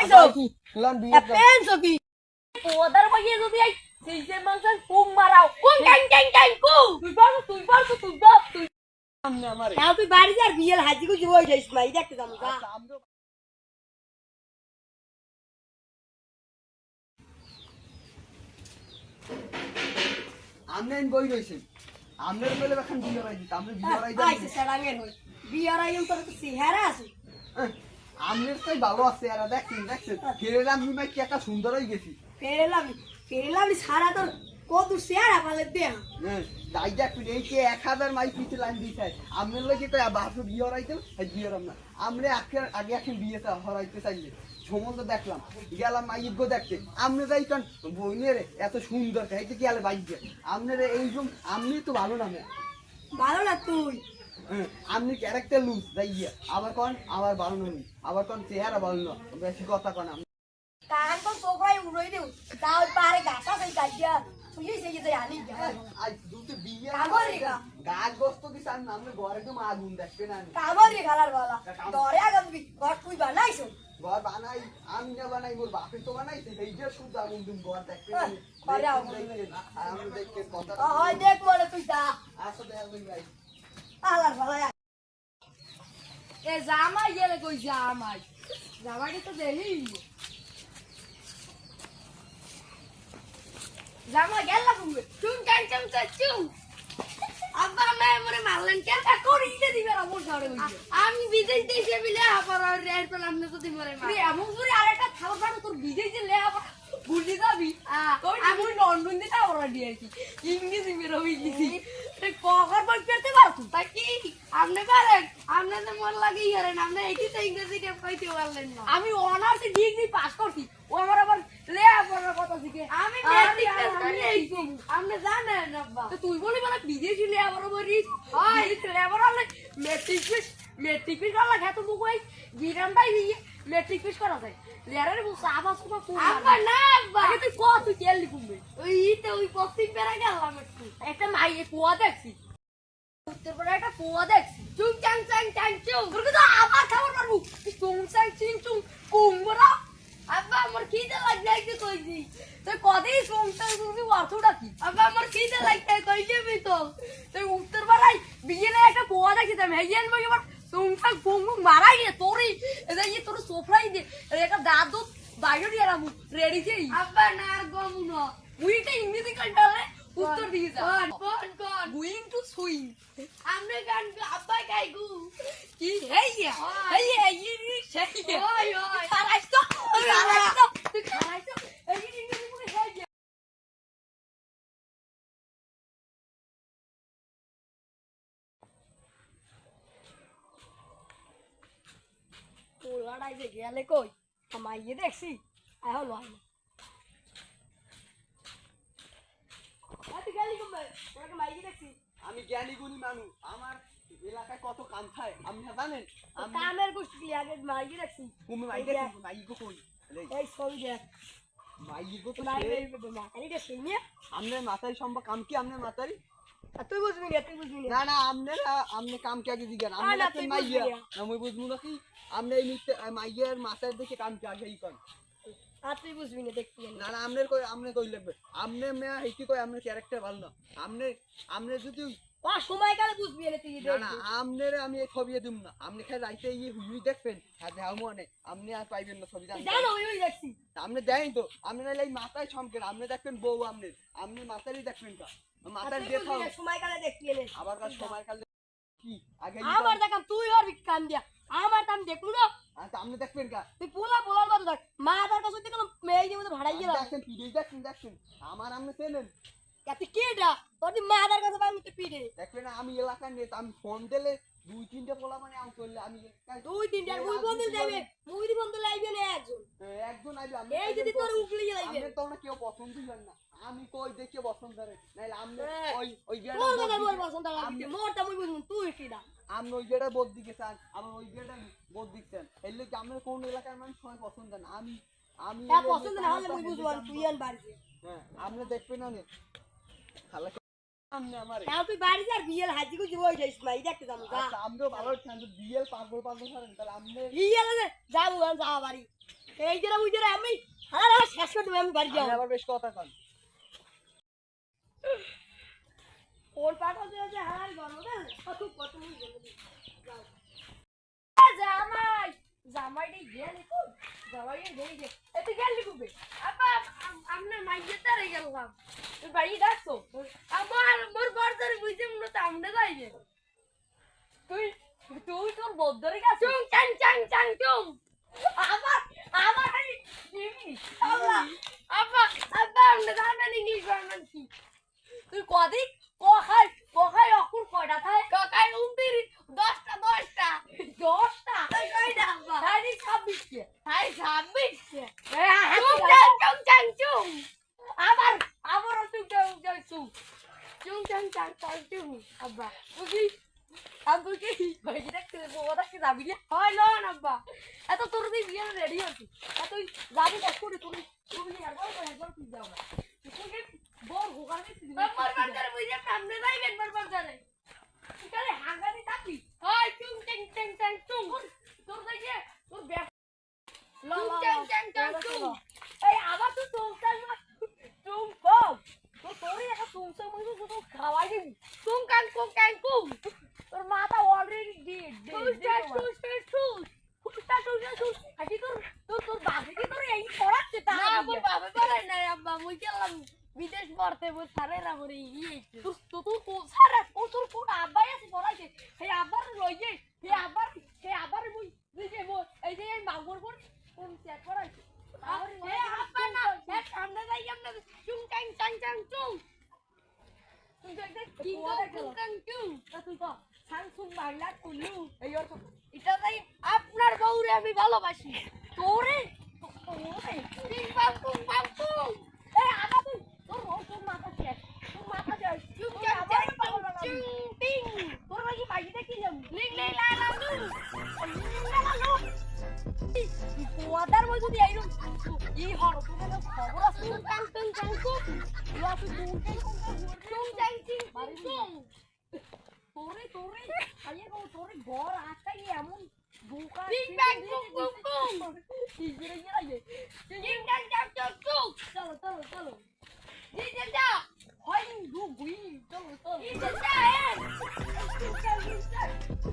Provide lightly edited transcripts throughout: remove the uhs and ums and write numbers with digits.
কইছো লন বিয়ে পেনছো কি ওদার বাগিয়ে যদি আই সেই যে মাংসের কুম মারাও কুম ক্যাং ক্যাং ক্যাং কু তুই পারছো তুই সামনে আমারে তাও তুই বাড়ি যা বিয়ের হাজি কো জুই যাইস মাই দেখতে যাম যা আমনে বই রইছেন আমনের বলে এখন বিয়ে রাই দিত আমরা বিয়ে রাই আইছে সারাঙ্গের হই বিয়ের আইম তোর তো চেহারা আছে আমনের তাই ভালো আছে আর দেখছেন ফেরেলাম আমি ভাই কি একটা সুন্দর হই গেছি ফেরেলাম সারা তোর কত চেহারা পালে দে যাই যাক এই যে 1000 মাইল পিছে লাইন দিছে আমনের লগে কই বাসু বিয়ে রাইতেন বিয়ে রাম না আমরে আগে এখন বিয়েটা হরাইতে চাইলে সম্বন্ধ দেখলাম গেলাম মাইক গো দেখতে আমনে যাই কারণ বইনের এত সুন্দর খাইতে কি আলে বাইক আমনের এইরকম আমনি তো ভালো নামে ভালো না তুই আমনি ক্যারেক্টার লুজ যাইয়া আবার কোন আবার ভালো নই আবার কোন চেহারা ভালো না বেশি কথা কোন আমি কান তো সোফায় উড়াই দেউ তাও পারে গাছা সেই গাইয়া তুই সেই যে আনি আজ দুটো বিয়ে কামরে গা গাছ গোস্ত দিছ আর আমনে ঘরে তো আগুন দেখবে না কামরে খালার বালা দরে আগা তুই ঘর তুই বানাইছো ঘর বানাই আমি না বানাই মোর বাপে তো বানাইছে এই যে শুদ্ধ আগুন তুমি ঘর দেখবে না ঘরে আগুন আমি দেখতে কথা হয় দেখ বলে তুই যা আসো দেখ ভাই আলার বালা এ জামাই গেলে কই জামাই তো দেহি জামাই গেল তুমি চুন টান চুন চুন আব্বা মে মরে মারলেন কেন করি দিবে আমার ঘরে আমি বিদেশ দেশে মিলে আবার রেড পেলাম না যদি মরে মার এমন করে আরেকটা খাবার বানো তোর বিদেশে লে আবার ভুলি যাবি আমি লন্ডন দিতে আবার দিয়ে কি ইংলিশ মেরে ইংলিশ কখন বই পড়তে পারতো তা কি আপনি পারেন আপনাদের মন লাগে ইহারেন আপনি এইটিতে ইংরেজি টেপ কইতে পারলেন না আমি অনার্স ডিগ্রি পাস করছি ও আমার আবার লেখাপড়ার কথা শিখে আমি মেট্রিক পাস করি এই আপনি জানেন আব্বা তো তুই বলি বলে বিদেশি লেখাপড়া করিস হয় লেখাপড়া হলে মেট্রিক পাস করা লাগে তো মুখ ওই গিরামটাই মেট্রিক পাস করা যায় লেয়ারের মুখ আবার সুমা ফুল আব্বা না আব্বা আগে তুই কত তুই কেলি কুমবে ওই পশ্চিম পেরা গেলাম একটা মাইয়ে কুয়া দেখছি উত্তর পরে একটা কুয়া দেখছি চুং চাং চাং চাং চুং তোর তো আবার খাবার পারবো তুই চুং চাং চিং চুং কুমবরা আব্বা আমার খিদে লাগছে একটু কইছি তুই কতই চুং চাং চুং অর্থটা কি আব্বা আমার খিদে লাগছে কই যাবি তো তুই উত্তর পাড়ায় বিয়েলে একটা কুয়া দেখছি আমি হেইয়ান বই আবার চুং চাং ফুং মারাই গে তোরই এই তোর সোফরাই দে একটা দাদু বাইরে দিয়ে রামু রেডি যেই আব্বা না আর গমু না উইটা ইংরেজি কাটালে উত্তর দিয়ে যা কোন গোইং টু সুইং আমরা গান আব্বা গাইগু কি হেইয়া হেইয়া ইনি সেই ওই ওই খারাইছ তো তুই খারাইছ এই ইংরেজি বলে হেইয়া তো লড়াই যে গেলে কই মাইয়ে দেখছি আয় হলো আমি জ্ঞানী গুণী মানুষ আমার এলাকায় কত কাম খায় আপনি জানেন কামের গোষ্ঠী আগে মাইয়ে দেখছি তুমি মাইগো কই এই ছবি দেখ মাইগো তো মাথারি দেখছি নিয়ে আমনের মাথারি সম্ভব কাম কি আমনের মাথারি তুই বুঝবি না না আমনে কাম কে আগে দিগান আমনে আপনি মাইয়া আমি বুঝমু না কি আমনে এই নিতে মাইয়ার মাথার দেখে কাম কে আগে ই করেন আর তুই বুঝবি না দেখবি না না আমনে কই লাগবে আমনে মেয়া হেকি কই আমনের ক্যারেক্টার ভালো না আমনে যদি সময় কালে বুঝবি না তুই না না আমনের আমি এই ছবি দিম না আপনি খালি রাইতে হুই দেখবেন আর দেখাও মনে আপনি আর পাইবেন না ছবি জানো ওই দেখছি আপনি দেন তো আপনি নাইলে এই মাথায় চমকেন আপনি দেখবেন বউ আপনি মাথারই দেখবেন কা মাথার দেখাও সময় কালে দেখবি না আবার কাল সময় কাল কি আগে আমার দেখাম তুই আর কান দিয়া আমার দাম দেখলু না আচ্ছা আপনি দেখবেন কা তুই পোলার মতো দেখ মা তার কাছে থেকে মেয়ে দিয়ে মতো ভাড়াই গেলাম দেখেন পিড়ে দেখেন আমার আপনি চেনেন এত কেডা তোর মা তার কাছে আমি তো পিড়ে দেখবেন আমি এলাকার নেতা আমি ফোন দিলে 2-3টা পোলা মানে আম করলে আমি 2-3টা মুই বন্ধু যাইবে মুই বন্ধু লাইবে না একজন আইবে আমি এই যদি তোর উগলি লাইবে আমি তো না কেউ পছন্দই হয় না আমি কই দেখে পছন্দ করে নাইলে আমি ওই তোর কথা মোর পছন্দ লাগে মোরটা মুই বুঝুম তুই কিডা আমি ওই গেটা বোধ দিকেছেন আমার ওই গেটা বোধ দিচ্ছেন এলে কি আমরা কোন এলাকার মানুষ সবাই পছন্দ না আমি পছন্দ না হলে মুই বুঝবো তুই আন বাড়ি হ্যাঁ আপনি দেখবেন না আমনে আমারে তাও তুই বাড়ি যা বিয়েল হাজি কো জীবই যাইস মাই দেখতে যাবো যা আচ্ছা আমরাও ভালো ঠান্ডা বিয়েল পাগল পাগল করেন তাহলে আমনে বিয়েল যাবো যা বাড়ি এই যে বুঝে আমি হারা শেষ করে দেব আমি বাড়ি যাও আমি আবার বেশ কথা কন ওর পাটা যে হারাই গরম না কত কত মুই গেল যাও জামাই জামাইটি গেলি কই জামাই গেলি যে এতে গেলি কবে আব্বা আমনে মাইয়ে তারে গেলাম তুই বাড়ি ডাকছো আমার মোর বর্দারে বুঝে মনে তো আমনে যাইবে তুই তুই তোর বদ্দরে গেছো চুং চাং চাং চাং চুং আবার আবার খালি দিবি আল্লাহ আব্বা আব্বা আমনে জানেন ইংলিশ বানান কি তুই কদিক কখাই অকুর কয়টা থাই কাকাই 10টা 10টা তাই কইডা আব্বা তাই 26 কে তাই 26 চুং চুং চাং চুং আবার তুই চুং চুং চাং চাং চাং চুং আব্বা তুই আমি কি বাড়ি দেখতে ওটা কি যাবি না হয় লন আব্বা এত তোর দিয়ে বিয়ে রেডি আছি তুই যাবি না করে তুমি একবার তুই যাও না তুই বড় হোগার দিছিস মোর বর্দারে বুঝে আমনে যাইবেন মোর বর্দারে তাহলে হাঙ্গানি থাকবি হয় চুং চাং চাং চাং চুং তোর দেখে তোর ব্যাগ চুং চাং চাং চাং চুং এই আবার তুই চুমচাং না চুম কম তোরই একটা চুমচাং মানে তো খাওয়াই দিবি চুং কাং কুং কাং কুং তোর মাথা অলরেডি হাঁটি তোর বাপে কি তোর এই পড়াচ্ছে তা না মোর বাবা পড়াই নাই আব্বা মুই গেলাম বিদেশ পড়তে মোর স্যারেরা মোরে ইয়েছে তোর সারা তোর কোন আব্বাই আছে পড়াইছে সেই আব্বার রইছে সেই আব্বার মুই যে এই যে মাগুর কোন চেক করাইছে এ আব্বা না এ সামনে যাই আমরা চুং চাং চাং চাং চুং তুই তো একদম কি কুং কাং চুং তুই তো সাংসুং বাংলা কুলু এই অর্থ এটা তাই আপনার বউরে আমি ভালোবাসি তোরে পিং পাং পুং পাং পুং এই আগা তুই তোর মাথা শেষ চুং চাং চাং চুং পিং তোর ভাই বাইরে কি যাম লিং লিং লা লা লু ওয়াটার মই যদি আইরো ই হর তুমি না খবর আছে চুং কাং চুং কাং কুং ইয়া তুই চুং চাং চিং চুং তোরে আইয়ে গো তোরে ঘর আটাই এমন বুকা পিং পাং পুং পুং পুং ইগরে গিয়ে চিং চাং চাং চুং চুং চলো জি জি যা হয় দু গুই চলো জি জি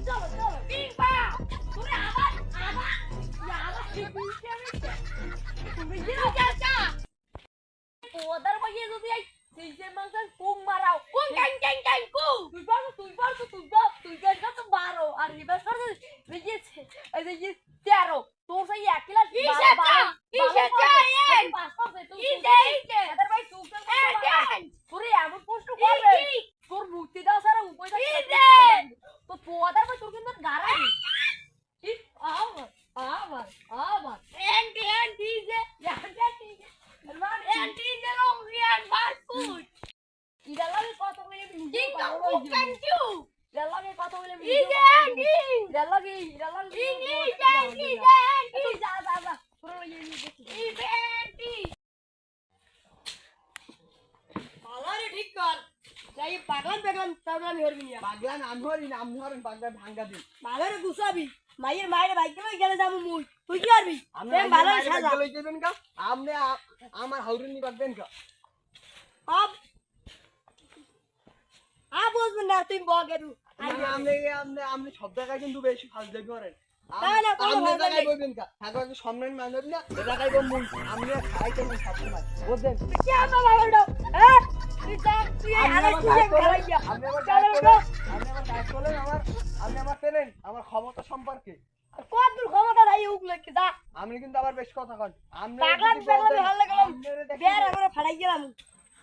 যা চলো পিং পাং তোরে আবার কি বুঝতে আমি তুমি জি যা যা ওদার ভাইয়ে যদি আই সেই যে মাংসের পুং মারাও কুং কাং চাং চাং কুং তুই পারো তুই তো 12 আর নিবাস করছিস বুঝেছে এই যে 13 তোর সেই একলা কিসে চা পাস করছে তুই ইতে আদার ভাই তুই তো এন তোরে এমন প্রশ্ন করবে তোর মুক্তি দাও সারা উপায় ইতে তো পোয়াদার ভাই তোর কিন্তু গারাই কি আবার এন্টি এন্টি যে এন্টি যে লং রিয়ান ফাস্ট ফুড ইদা লাগে কত করে জিং কুং কাং চু লাগে কত করে ইতে এন্টি ইদা লাগে ইংলিশ এন্টি এন্টি যা তোর লাগে দেখি ইতে এন্টি পালারে ঠিক কর যাই পাগলাম তাহলে আমি হরবি না পাগলা নাম ধরেন পাগলা ভাঙ্গা দিন ভালোরে গুছাবি মায়ের বাইকে লই গেলে যাবো মুই তুই কি করবি তুই ভালো সাজা লই যাবেন কা আমনে আমার হাউরিন নি বাগবেন কা বুঝবেন না তুই বগেরু আমনে সব জায়গায় কিন্তু বেশি ফালতু করেন না, কোনো আমনে ফালতু জায়গায় নাই। বলবেন কা থাকো একটা সম্মান মানব না এ জায়গায় বল মুই আমনে খাই কেন সবসময় বুঝছেন কি আবা বাবাডো হ্যাঁ তুই আরে তুই খেলাইয়া আপনি আবার কাজ করেন আপনি আমার পেলেন আমার ক্ষমতা সম্পর্কে কত দূর ক্ষমতা নাই উগলে কি দা আপনি কিন্তু আবার বেশ কথা কন আপনি পাগলাম ভালো গেলাম বের আমরা ফাড়াই গেলাম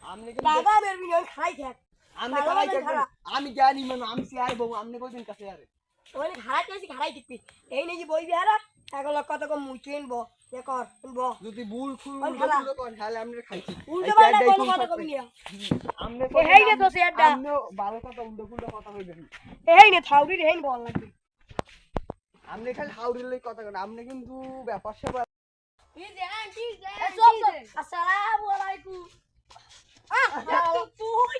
আপনি কিন্তু দাদা বের মিনিয়ন খাই থাক আপনি খাই থাকবেন আমি জ্ঞানী মানুষ আমি সিআই বউ আপনি কইদিন কাছে আরে ওই খারাই দিবি এই নাকি বই বিহারা এগুলো কত কম মুই কিনবো কর কিনবো যদি ভুল ফুল কোন খেলা? উল্টো কোন তাহলে আমরা খাইছি উল্টো পাল্টা কোনো কথা কবি না আপনি এই নে তো সেটা আপনি ভালো কথা উল্টো কথা কইবেন এই নে থাউরি রে বল লাগবে আপনি খালি হাউরির লই কথা কন আপনি কিন্তু ব্যাপার সেবা ইতে এন্টি চল আসসালামু আলাইকুম তুই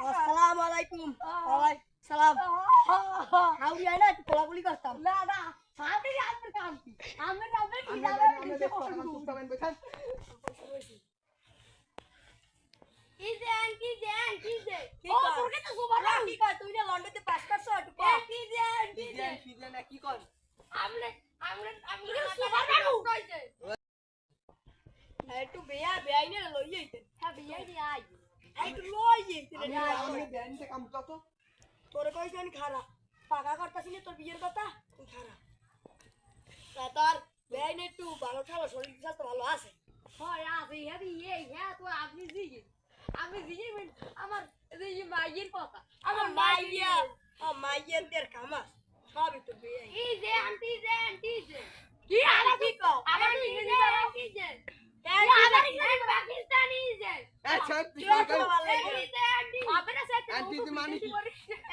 আসসালামু আলাইকুম সালাম হাউরি আইনা একটু কোলাকুলি করতাম না না সাথে আসবে কাম কি আমরা যাবে কি যাবে ও তোকে তো সুবার কি কয় তুই না লন্ডনে পাস করছ একটু কর কি কর একটু বেয়া বেআইনে লই যাইতে হ্যাঁ বেআই দি আই একটু লই যাইতে আমি ব্যাংকে কাম কত তোরে কইছ আমি খারা পাকা করতাছি না তোর বিয়ের কথা তুই খারা তা তোর বেআইনে একটু ভালো খালো শরীর স্বাস্থ্য ভালো আছে হয় আছে হেদি এই হ্যাঁ তো আপনি জিগে আমি জিগে আমার এই মাইয়ের কথা আমার মাইয়ের দের কামা সবই তো বেআই এই যে আন্টি যে কি আলা কি কও আমার ইংরেজি আন্টি যে আমার ইংরেজি পাকিস্তানি যে আচ্ছা কি ভালো লাগে আন্টি যে আন্টি আপনারা সাথে আন্টি যে মানে কি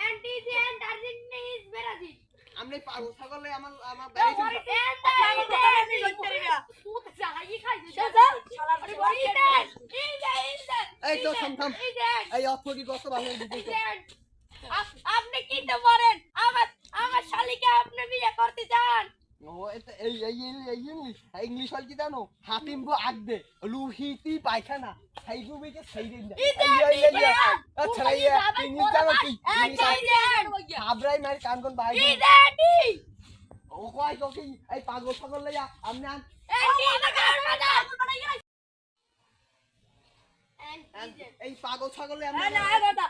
আন্টি যে আর্জেন্টিনা ইজ ব্রাজিল আমি পাগল ছাগলে আমার এই তো থাম এই অর্থ কি কত ভালো দিতে আপনি কি তো বলেন আমার শালিকে আপনি বিয়ে করতে চান ও এটা এই ইংলিশ হল কি জানো হাতিম গো আগদে লুহিতি পায়খানা সেই গুবিকে সেই দিন আচ্ছা ইংলিশ জানো কি আবরাই মার কান কোন ভাই ও কই কি এই পাগল ছাগল লইয়া আমনে এই পাগল ছাগলে না আমনে দাদা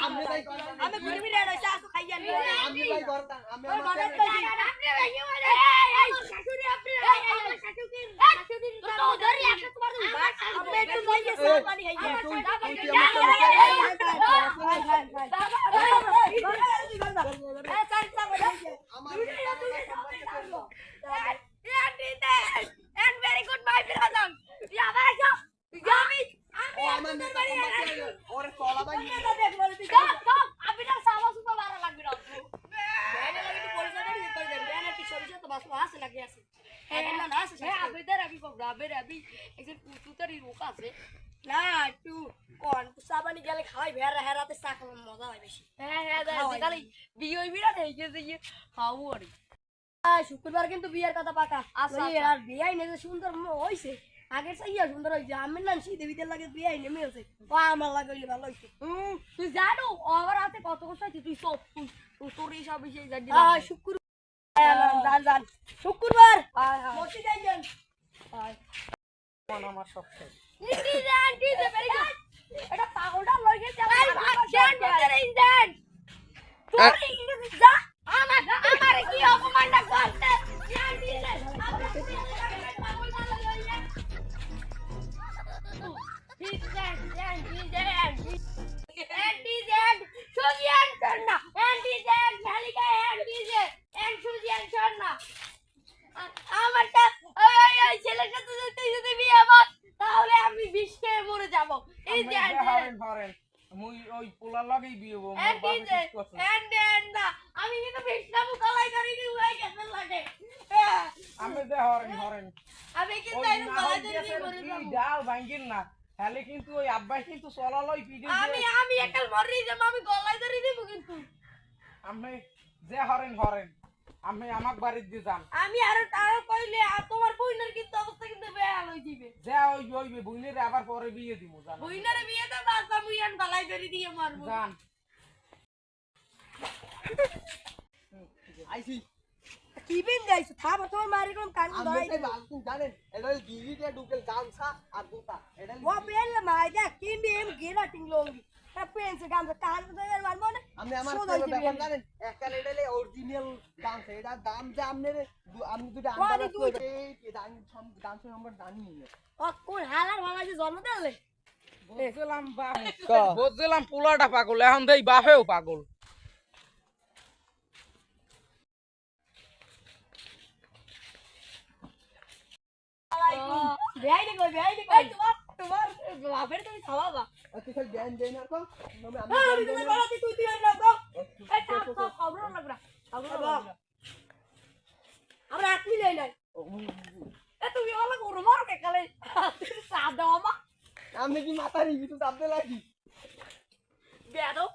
আমনে তাই আমি ঘুরবি না রইছে আসো খাইয়া নি আমনে তাই করতা আমি ওই আমার বাজার তাই আপনি ভেঙে মারে এই শাশুড়ি আপনি আমার শাশুড়ি তো ধরি একটা তোমার আপনি একটু লইয়ে চা পানি খাইয়া আমার and very good my brother ya bhai আমি ও আমার নেতা ওরে চলা ভাই আপনি না সাবা সুপা ভালো লাগবে না না একটু কোন সাবানি গেলে খাওয়াই ভেড়া হেরাতে চা খাওয়ার মজা হয় বেশি শুক্রবার কিন্তু বিয়ের কথা পাকা আর বিয়ে আইনে যে সুন্দর হইছে আগের চাইয়া সুন্দর হইছে আমি না শীতে ভিতরে লাগে বিয়ে আইনে মেয়েছে আমার লাগে হইলে ভালো হইছে তুই জানো আমার হাতে কত কষ্ট আছে তুই সব তোর এইসব বিষয়ে জানি শুক্রবার জান শুক্রবার মতি যাইবেন আমার সব শেষ এটা পাগলটা লই গেছে আমার কি অপমানটা করতে তাহলে আমি বিষ খেয়ে মরে যাবো এই যে মুই ওই পোলার লগেই বিয়ে হবো আমি কিন্তু বিষ্ণামু কলাই করি নি উড়াই গেছে লাগে আমি দে হরেন আমি কিন্তু এরকম কলাই করি মরে যাবো ডাল ভাঙ্গিন না তাহলে কিন্তু ওই আব্বাই কিন্তু চলালই পিড়ি আমি একাল মরে যাব আমি গলায় ধরে দেব কিন্তু আমি যে হরেন আমি আমাক বাড়ির দিয়ে যান আমি আরো কইলে তোমার বইনের কিন্তু অবস্থা কিন্তু বেয়াল হই দিবে যে ওই বইনের আবার পরে বিয়ে দিব জান বইনারে বিয়ে দাও বাস আমি ইয়ান গলায় ধরে দিয়ে মারবো জান আইছি কি বিন যাইছো থাম তোমার মারি কোন কান আমি ধরাই তাই বালতি জানেন এটা গিরিতে ঢুকেল গামছা আর দুটা এটা ও পেন মাইদা কিন এম গেরা টিংলঙ্গি তা পেন সে গামছা কান ধরে মার মনে আমি আমার কোনো ব্যাপার জানেন একটা এটালে অরিজিনাল গামছা এটা দাম যে আপনি দুটো আন্দাজ করে এই দাম গামছা নম্বর জানি না ও কোন হালার মামাজি জন্ম দিলে বুঝলাম পোলাটা পাগল এখন দেই বাপেও পাগল বেআই দেখো তোমার বাপের তুমি খাওয়াবা তুই খালি জ্ঞান দেই না তো আমি তোমার বাড়াতে তুই না তো এই থাম খবর লাগবে না আমরা এক মিলাই নাই এ তুমি হলো গরু মারো কে কালে সাদা আমা চাপতে লাগি বেয়াদব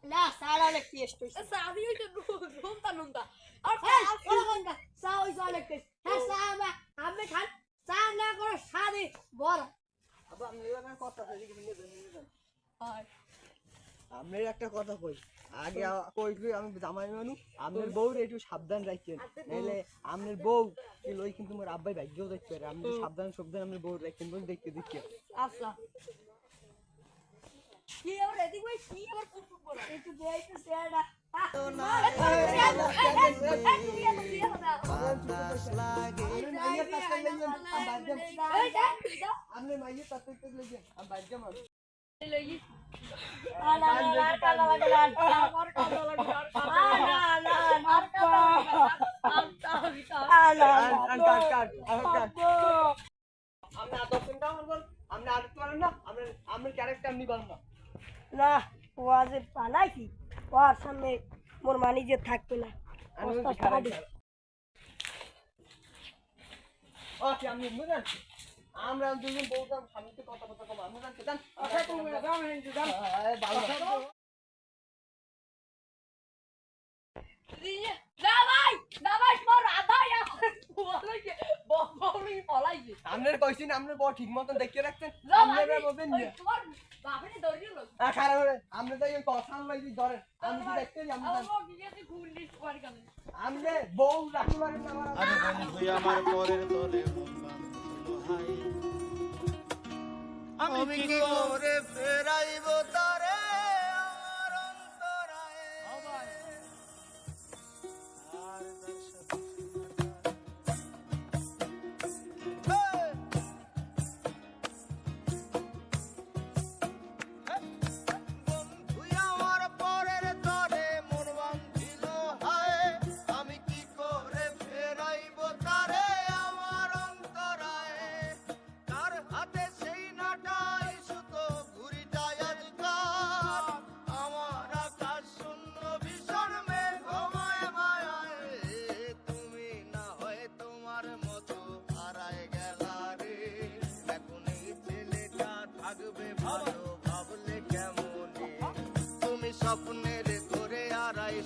না সারা অনেক টেস্ট হইছে সাবি হইছে নুনতা নুনতা আর চা হইছে অনেক টেস্ট হ্যাঁ চা আমি খান চা না করে সাদে বড় আবার আমি একটা কথা কই আপনার একটা কথা কই আগে কইলি আমি জামাই মানু আপনার বউর একটু সাবধান রাখছেন নাইলে আপনার বউ কি লই কিন্তু মোর আব্বাই ভাগ্যও দেখতে পারে আপনি সাবধান আপনার বউ রাখছেন বল দেখতে দেখি আচ্ছা কি আর এদিক ভাই কি আর ফুটফুট বড় একটু দেই তো সেটা আপনি মাইয়ে তাতে লইছেন আমি ভাগ্য মানু না ও আজ পালাইছি ওর সামনে মোর মানি যে থাকবে না আমরা দুজন বউতাম স্বামীকে কথা কথা কম আমরা জানতে জান তুমি যাও হেন যাও আপনার কইছেন আপনার বউ ঠিক মতন দেখিয়ে রাখছেন আপনি তো এই কথা লাগি ধরেন আমি কি দেখতে আপনি বউ রাখি পারেন না আরে বন্ধু আমার পরের তরে আমি কি করে ফেরাইব তারে আমার অন্তরায়ে আর বন্ধু আমার পরের তরে মন বাঁধিল হায় আমি কি করে ফেরাইব তারে আমার অন্তরায়ে তার হাতে সেই নাটাই সুতো ঘুরিটাই আজকাল আমার আকাশ শূন্য ভীষণ মেঘময় মায়ায় তুমি না হয় তোমার মতো হারায় গেলা রে এখন এই ছেলেটা থাকবে ভালো ভাবলে কেমন তুমি স্বপ্নের করে আড়াই